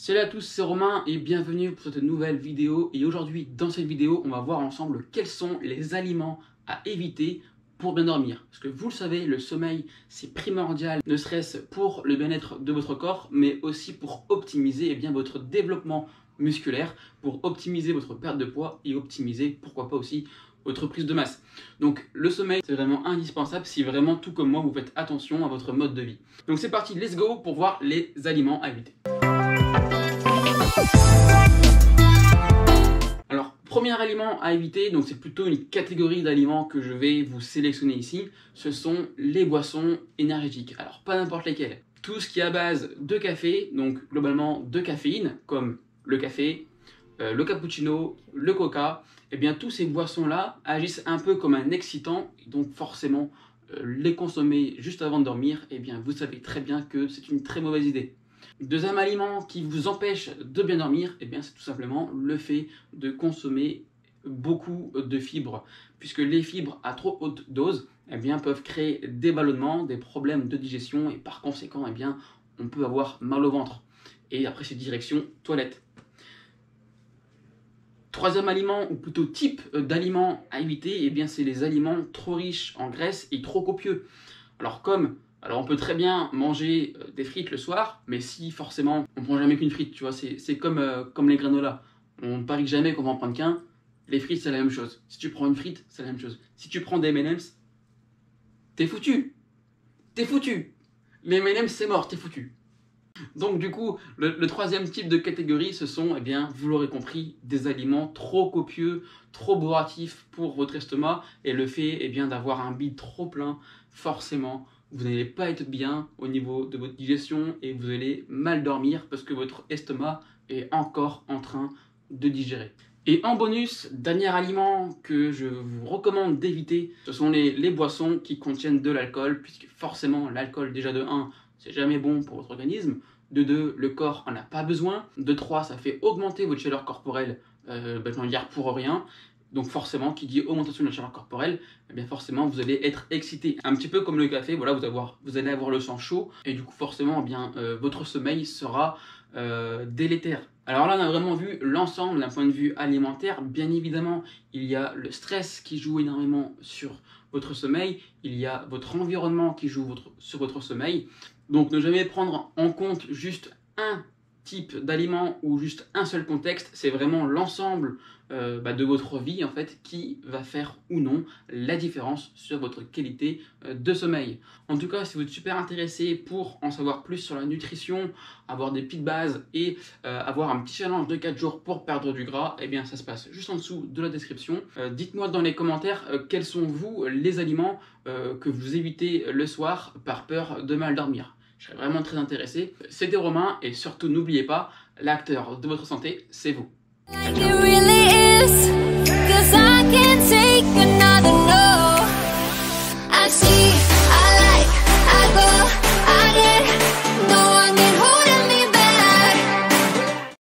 Salut à tous, c'est Romain et bienvenue pour cette nouvelle vidéo. Et aujourd'hui, dans cette vidéo, on va voir ensemble quels sont les aliments à éviter pour bien dormir. Parce que vous le savez, le sommeil, c'est primordial, ne serait-ce pour le bien-être de votre corps, mais aussi pour optimiser votre développement musculaire, pour optimiser votre perte de poids et optimiser, pourquoi pas aussi, votre prise de masse. Donc le sommeil, c'est vraiment indispensable si vraiment, tout comme moi, vous faites attention à votre mode de vie. Donc c'est parti, let's go pour voir les aliments à éviter. Alors, premier aliment à éviter, donc c'est plutôt une catégorie d'aliments que je vais vous sélectionner ici, ce sont les boissons énergétiques. Alors, pas n'importe lesquelles. Tout ce qui est à base de café, donc globalement de caféine, comme le café, le cappuccino, le coca, et bien tous ces boissons-là agissent un peu comme un excitant, donc forcément, les consommer juste avant de dormir, et bien vous savez très bien que c'est une très mauvaise idée. Deuxième aliment qui vous empêche de bien dormir, eh bien c'est tout simplement le fait de consommer beaucoup de fibres, puisque les fibres à trop haute dose eh bien, peuvent créer des ballonnements, des problèmes de digestion, et par conséquent eh bien, on peut avoir mal au ventre. Et après c'est direction toilette. Troisième aliment, ou plutôt type d'aliment à éviter, eh bien c'est les aliments trop riches en graisse et trop copieux. Alors on peut très bien manger des frites le soir, mais si forcément on ne prend jamais qu'une frite, tu vois, c'est comme les granolas. On ne parie jamais qu'on va en prendre qu'un. Les frites, c'est la même chose. Si tu prends une frite, c'est la même chose. Si tu prends des M&M's, t'es foutu. T'es foutu. Les M&M's, c'est mort, t'es foutu. Donc du coup, le troisième type de catégorie, ce sont, eh bien, vous l'aurez compris, des aliments trop copieux, trop bourratifs pour votre estomac, et le fait eh bien, d'avoir un bide trop plein, forcément, vous n'allez pas être bien au niveau de votre digestion et vous allez mal dormir parce que votre estomac est encore en train de digérer. Et en bonus, dernier aliment que je vous recommande d'éviter, ce sont les boissons qui contiennent de l'alcool, puisque forcément l'alcool déjà de 1, c'est jamais bon pour votre organisme, de 2, le corps en a pas besoin, de 3, ça fait augmenter votre chaleur corporelle, pour rien. Donc forcément, qui dit augmentation de la chaleur corporelle, eh bien forcément vous allez être excité. Un petit peu comme le café, voilà, vous allez avoir le sang chaud et du coup forcément eh bien, votre sommeil sera délétère. Alors là on a vraiment vu l'ensemble d'un point de vue alimentaire. Bien évidemment, il y a le stress qui joue énormément sur votre sommeil, il y a votre environnement qui joue sur votre sommeil. Donc ne jamais prendre en compte juste un type d'aliment ou juste un seul contexte, c'est vraiment l'ensemble de votre vie en fait qui va faire ou non la différence sur votre qualité de sommeil. En tout cas, si vous êtes super intéressé pour en savoir plus sur la nutrition, avoir des petites bases et avoir un petit challenge de 4 jours pour perdre du gras, eh bien ça se passe juste en dessous de la description. Dites-moi dans les commentaires quels sont vous les aliments que vous évitez le soir par peur de mal dormir. Je serais vraiment très intéressé. C'était Romain et surtout n'oubliez pas, l'acteur de votre santé, c'est vous. Ciao, ciao.